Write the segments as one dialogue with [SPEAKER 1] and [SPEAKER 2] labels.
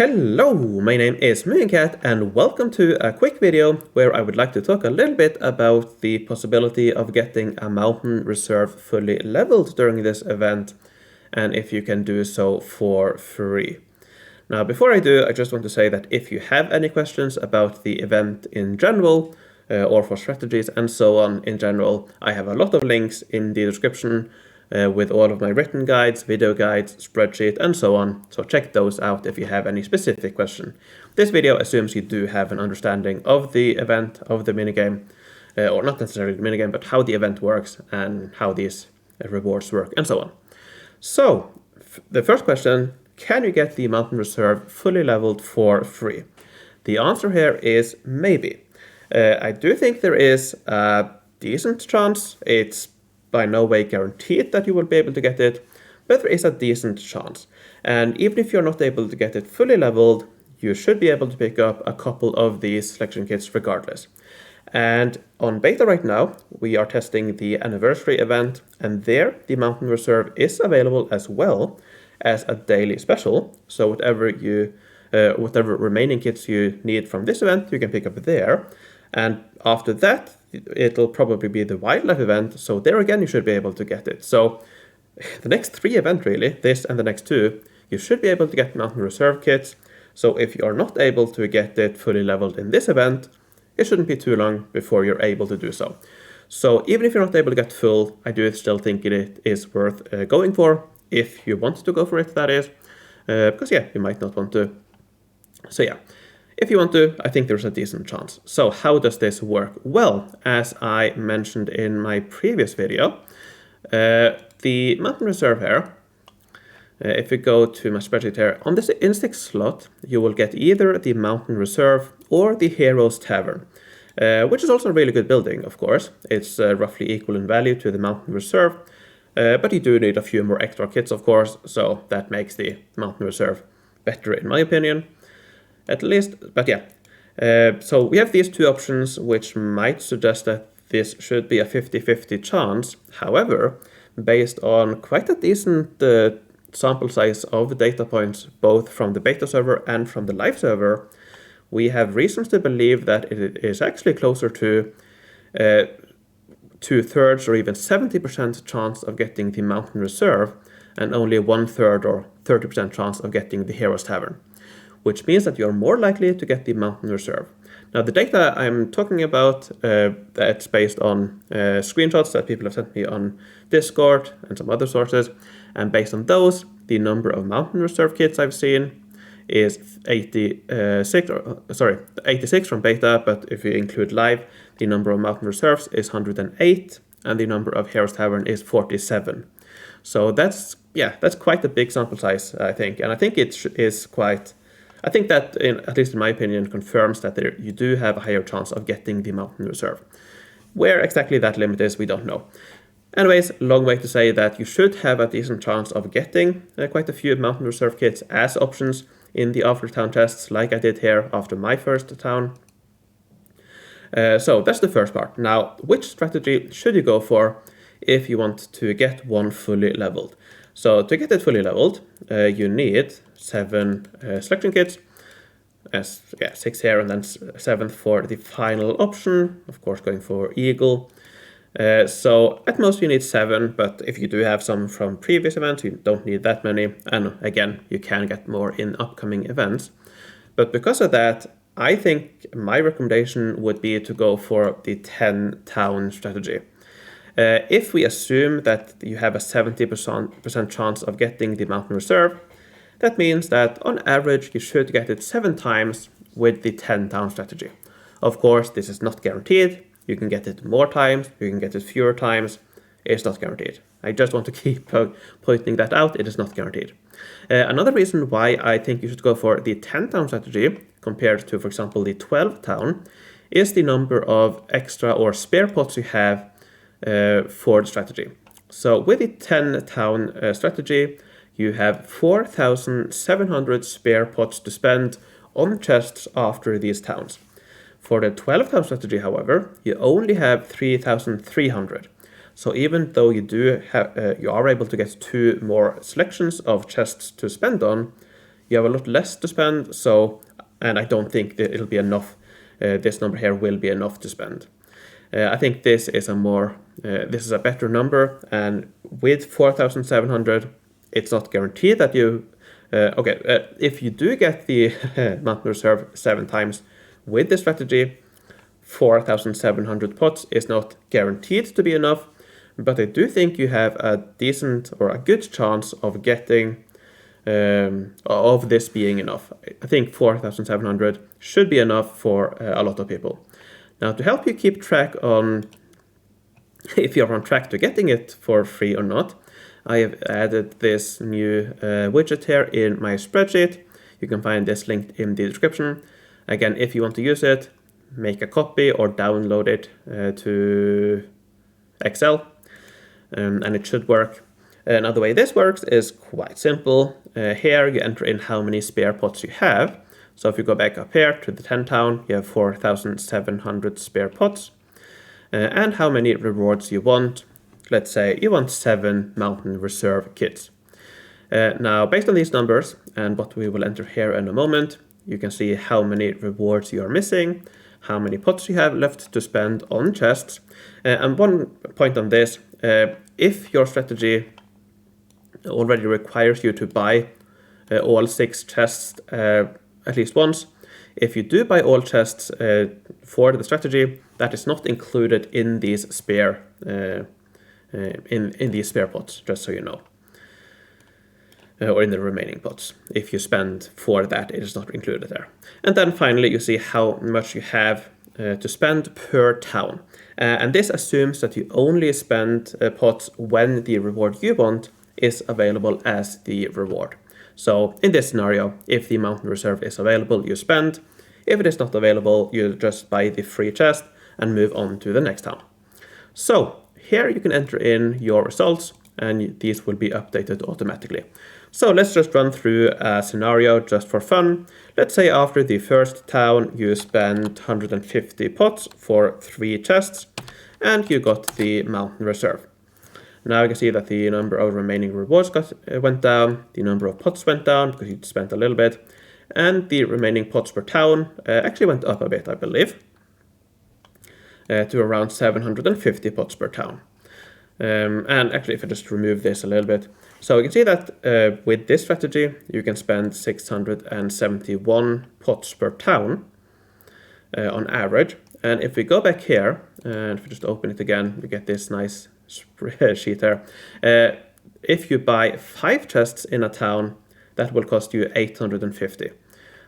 [SPEAKER 1] Hello, my name is MooingCat and welcome to a quick video where I would like to talk a little bit about the possibility of getting a mountain reserve fully leveled during this event and if you can do so for free. Now before I do, I just want to say that if you have any questions about the event in general or for strategies and so on in general, I have a lot of links in the description with all of my written guides, video guides, spreadsheet, and so on. So check those out if you have any specific question. This video assumes you do have an understanding of the event, of the minigame, or not necessarily the minigame, but how the event works and how these rewards work, and so on. So the first question, can you get the mountain reserve fully leveled for free? The answer here is maybe. I do think there is a decent chance. It's by no way guaranteed that you will be able to get it, but there is a decent chance. And even if you're not able to get it fully leveled, you should be able to pick up a couple of these selection kits regardless. And on beta right now, we are testing the anniversary event, and there the mountain reserve is available as well as a daily special. So whatever remaining kits you need from this event, you can pick up there. And after that, it'll probably be the wildlife event, so there again you should be able to get it. So the next 3 events really, this and the next 2, you should be able to get mountain reserve kits. So if you are not able to get it fully leveled in this event, it shouldn't be too long before you're able to do so. So even if you're not able to get full, I do still think it is worth going for, if you want to go for it, that is. Because yeah, you might not want to. So yeah. If you want to, I think there's a decent chance. So how does this work? Well, as I mentioned in my previous video, the mountain reserve here, if we go to my spreadsheet here, on this insect slot, you will get either the mountain reserve or the hero's tavern, which is also a really good building, of course. It's roughly equal in value to the mountain reserve, but you do need a few more extra kits, of course, so that makes the mountain reserve better in my opinion. At least, but yeah. So we have these 2 options, which might suggest that this should be a 50-50 chance. However, based on quite a decent sample size of data points, both from the beta server and from the live server, we have reasons to believe that it is actually closer to 2/3 or even 70% chance of getting the mountain reserve, and only 1/3 or 30% chance of getting the hero's tavern, which means that you're more likely to get the mountain reserve. Now the data I'm talking about, that's based on screenshots that people have sent me on Discord and some other sources, and based on those, the number of mountain reserve kits I've seen is 86 from beta, but if you include live, the number of mountain reserves is 108, and the number of hero's tavern is 47. So that's quite a big sample size, I think, and I think it is quite. I think that, at least in my opinion, confirms that you do have a higher chance of getting the mountain reserve. Where exactly that limit is, we don't know. Anyways, long way to say that you should have a decent chance of getting quite a few mountain reserve kits as options in the after town tests, like I did here after my first town. So that's the first part. Now, which strategy should you go for if you want to get one fully leveled? So to get it fully leveled, you need 7 selection kits, 6 here and then 7th for the final option, of course going for eagle. So at most you need 7, but if you do have some from previous events, you don't need that many, and again, you can get more in upcoming events. But because of that, I think my recommendation would be to go for the 10 town strategy. If we assume that you have a 70% chance of getting the mountain reserve, that means that on average you should get it 7 times with the 10 town strategy. Of course, this is not guaranteed. You can get it more times, you can get it fewer times. It's not guaranteed. I just want to keep pointing that out. It is not guaranteed. Another reason why I think you should go for the 10 town strategy compared to, for example, the 12 town is the number of extra or spare pots you have for the strategy. So with the 10 town strategy, you have 4,700 spare pots to spend on chests after these towns. For the 12 town strategy, however, you only have 3,300. So even though you are able to get 2 more selections of chests to spend on, you have a lot less to spend. So, and I don't think that it'll be enough. This number here will be enough to spend. I think this is a better number, and with 4,700, it's not guaranteed that you. If you do get the mountain reserve 7 times with this strategy, 4,700 pots is not guaranteed to be enough, but I do think you have a decent or a good chance of getting of this being enough. I think 4,700 should be enough for a lot of people. Now, to help you keep track on if you're on track to getting it for free or not, I have added this new widget here in my spreadsheet. You can find this linked in the description. Again, if you want to use it, make a copy or download it to Excel, and it should work. Now, the way this works is quite simple. Here you enter in how many spare pots you have. So if you go back up here to the 10 town, you have 4,700 spare pots. And how many rewards you want. Let's say you want 7 mountain reserve kits. Now, based on these numbers and what we will enter here in a moment, you can see how many rewards you are missing, how many pots you have left to spend on chests. And one point on this, if your strategy already requires you to buy all 6 chests at least once, if you do buy all chests for the strategy, that is not included in these spare in these spare pots, just so you know, or in the remaining pots. If you spend for that, it is not included there. And then finally, you see how much you have to spend per town, and this assumes that you only spend pots when the reward you want is available as the reward. So in this scenario, if the mountain reserve is available, you spend. If it is not available, you just buy the free chest and move on to the next town. So here you can enter in your results, and these will be updated automatically. So let's just run through a scenario just for fun. Let's say after the first town, you spend 150 pots for 3 chests, and you got the mountain reserve. Now you can see that the number of remaining rewards went down, the number of pots went down because you spent a little bit, and the remaining pots per town actually went up a bit, I believe, to around 750 pots per town. And actually, if I just remove this a little bit, so you can see that with this strategy, you can spend 671 pots per town on average. And if we go back here, and if we just open it again, we get this nice spreadsheet there. If you buy 5 chests in a town, that will cost you 850.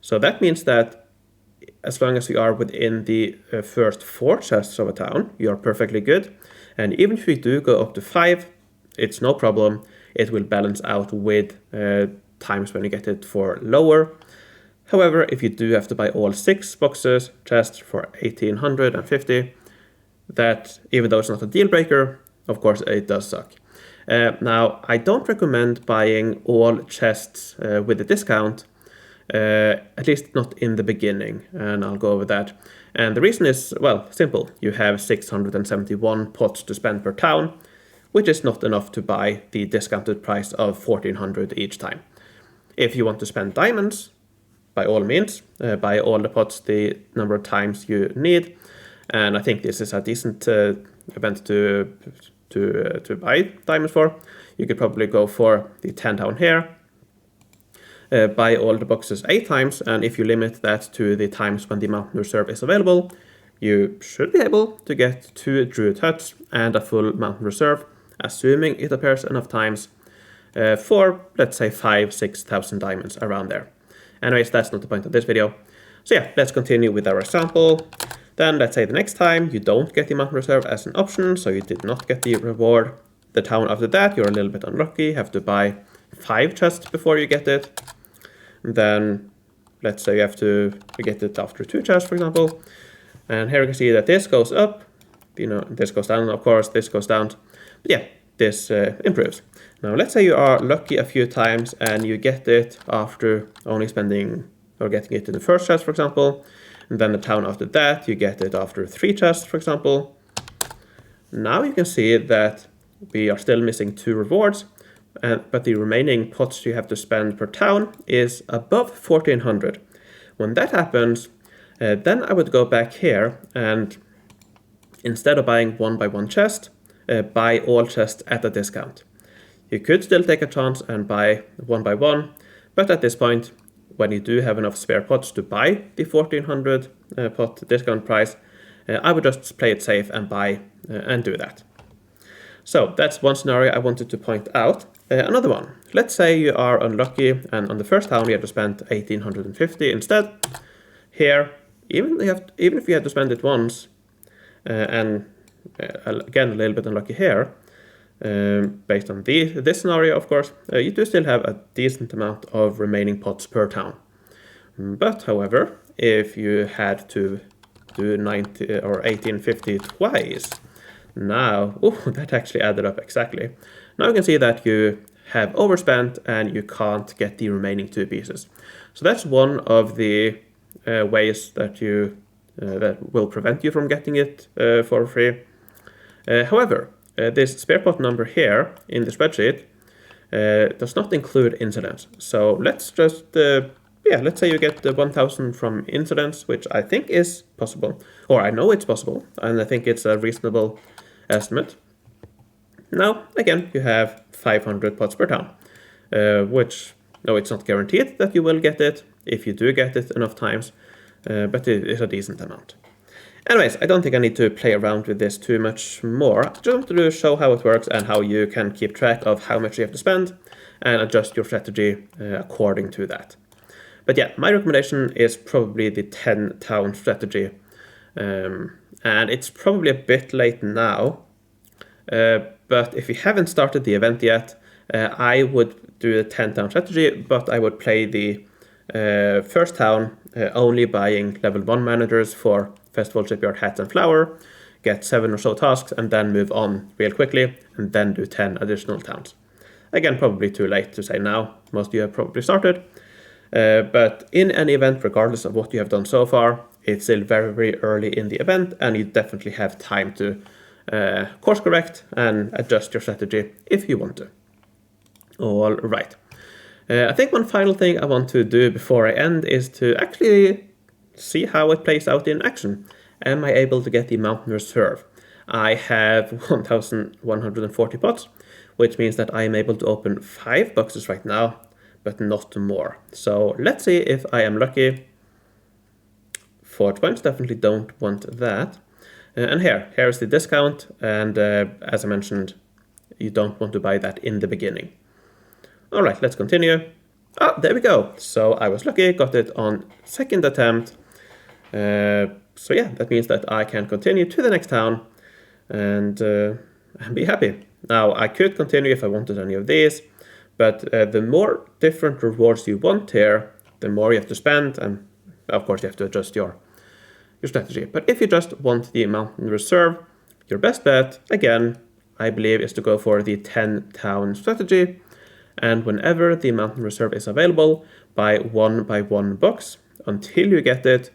[SPEAKER 1] So that means that as long as you are within the first 4 chests of a town, you are perfectly good. And even if you do go up to 5, it's no problem. It will balance out with times when you get it for lower. However, if you do have to buy all 6 boxes, chests for 1850, that even though it's not a deal breaker, of course it does suck. Now, I don't recommend buying all chests with a discount, at least not in the beginning, and I'll go over that. And the reason is, well, simple. You have 671 pots to spend per town, which is not enough to buy the discounted price of 1,400 each time. If you want to spend diamonds, by all means, buy all the pots the number of times you need. And I think this is a decent event to buy diamonds for. You could probably go for the 10 down here, buy all the boxes 8 times, and if you limit that to the times when the mountain reserve is available, you should be able to get 2 druid huts and a full mountain reserve, assuming it appears enough times, for let's say 5,000-6,000 diamonds around there. Anyways, that's not the point of this video. So yeah, let's continue with our example. Then let's say the next time you don't get the mountain reserve as an option, so you did not get the reward. The town after that, you're a little bit unlucky, have to buy 5 chests before you get it. And then let's say you have to get it after 2 chests, for example. And here you can see that this goes up, this goes down, of course, this goes down. But yeah, this improves. Now let's say you are lucky a few times and you get it after only spending or getting it in the first chest, for example. And then the town after that, you get it after 3 chests, for example. Now you can see that we are still missing 2 rewards. but the remaining pots you have to spend per town is above 1400. When that happens, then I would go back here and instead of buying 1-by-1 chest, buy all chests at a discount. You could still take a chance and buy 1-by-1, but at this point, when you do have enough spare pots to buy the 1400 pot discount price, I would just play it safe and buy and do that. So that's one scenario I wanted to point out. Another one, let's say you are unlucky and on the first town you have to spend 1850 instead. Here, even if you had to spend it once, and again a little bit unlucky here, based on this scenario of course, you do still have a decent amount of remaining pots per town. But however, if you had to do 90 or 1850 twice, now, that actually added up exactly. Now you can see that you have overspent and you can't get the remaining 2 pieces. So that's one of the ways that that will prevent you from getting it for free. However, this spare pot number here in the spreadsheet does not include incidents. So let's just, let's say you get 1000 from incidents, which I think is possible, or I know it's possible, and I think it's a reasonable estimate. Now, again, you have 500 pots per town, which, no, it's not guaranteed that you will get it if you do get it enough times, but it is a decent amount. Anyways, I don't think I need to play around with this too much more. I just wanted to show how it works and how you can keep track of how much you have to spend and adjust your strategy according to that. But yeah, my recommendation is probably the 10 town strategy. And it's probably a bit late now, but if you haven't started the event yet, I would do a 10 town strategy, but I would play the first town only buying level 1 managers for Festival, Shipyard, Hats and Flour, get 7 or so tasks and then move on real quickly and then do 10 additional towns. Again, probably too late to say now, most of you have probably started, but in any event, regardless of what you have done so far, it's still very, very early in the event and you definitely have time to course correct and adjust your strategy if you want to. All right. I think one final thing I want to do before I end is to actually see how it plays out in action. Am I able to get the mountain reserve? I have 1140 pots, which means that I am able to open 5 boxes right now, but not more. So let's see if I am lucky. 4 points, definitely don't want that. And here is the discount, and as I mentioned, you don't want to buy that in the beginning. All right, let's continue. There we go. So I was lucky, got it on 2nd attempt. So yeah, that means that I can continue to the next town and be happy. Now I could continue if I wanted any of these, but the more different rewards you want here, the more you have to spend, and of course you have to adjust your strategy. But if you just want the mountain reserve, your best bet, again, I believe, is to go for the 10 town strategy. And whenever the mountain reserve is available, buy 1-by-1 box until you get it.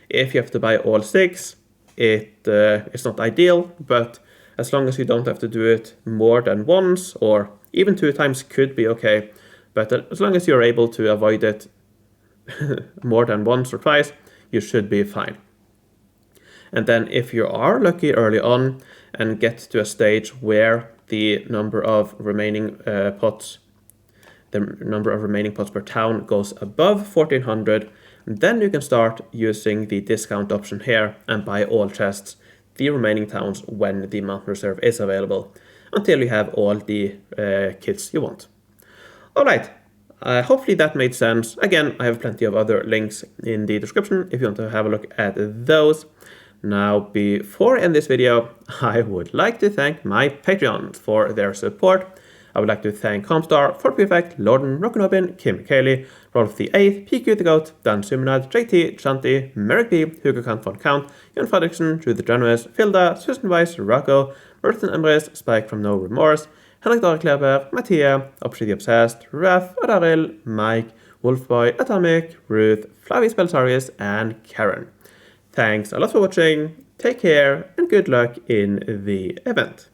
[SPEAKER 1] If you have to buy all 6, it's not ideal, but as long as you don't have to do it more than once, or even 2 times could be okay. But as long as you're able to avoid it more than once or twice, you should be fine. And then if you are lucky early on and get to a stage where the number of remaining pots per town goes above 1400, then you can start using the discount option here and buy all chests, the remaining towns, when the mountain reserve is available, until you have all the kits you want. All right, hopefully that made sense. Again, I have plenty of other links in the description if you want to have a look at those. Now, before I end this video, I would like to thank my Patreons for their support. I would like to thank Comstar, Fort Prefect, Lorden, Rockenobin, Kim Cayley, Rolf the 8th, PQ the Goat, Dan Sumunad, JT, Shanti, Merrick B, Hugo Kant von Count, Jon Fredriksen, Drew the Generous, Filda, Susan Weiss, Rocco, Merton Emrys, Spike from No Remorse, Henrik Darekleber, Mattia, Obsidy Obsessed, Raf, Odaril, Mike, Wolfboy, Atomic, Ruth, Flavi Spelsarius, and Karen. Thanks a lot for watching, take care, and good luck in the event.